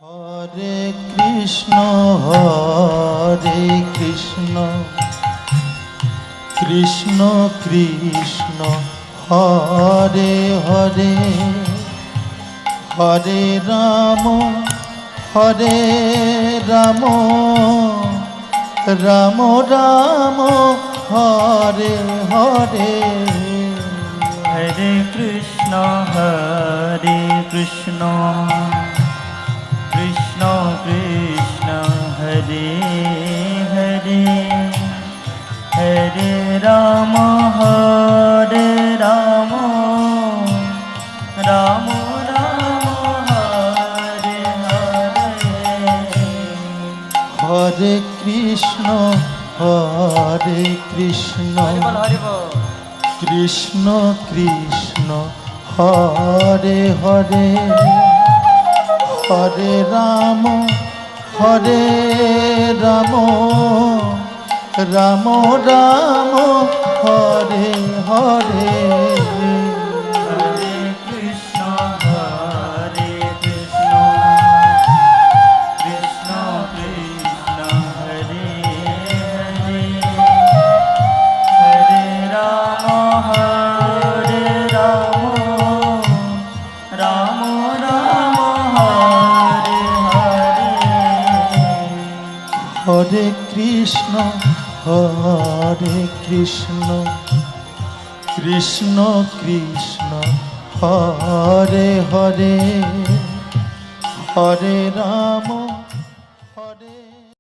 Hare Krishna Krishna Krishna Hare Hare, Hare Ram Ram Ram Hare Hare. Hare Krishna Krishna Krishna Hare Hare, Hare Ram Ram Ram Hare Hare. Hare Krishna Krishna Krishna Hare Hare, Hare Ram Ram Ram Hare Hare. Hare Krishna Krishna Krishna Krishna Hare Hare, Hare Ram Ram Ram Hare Hare. Hare Krishna Krishna Krishna Hare Hare, Hare Ram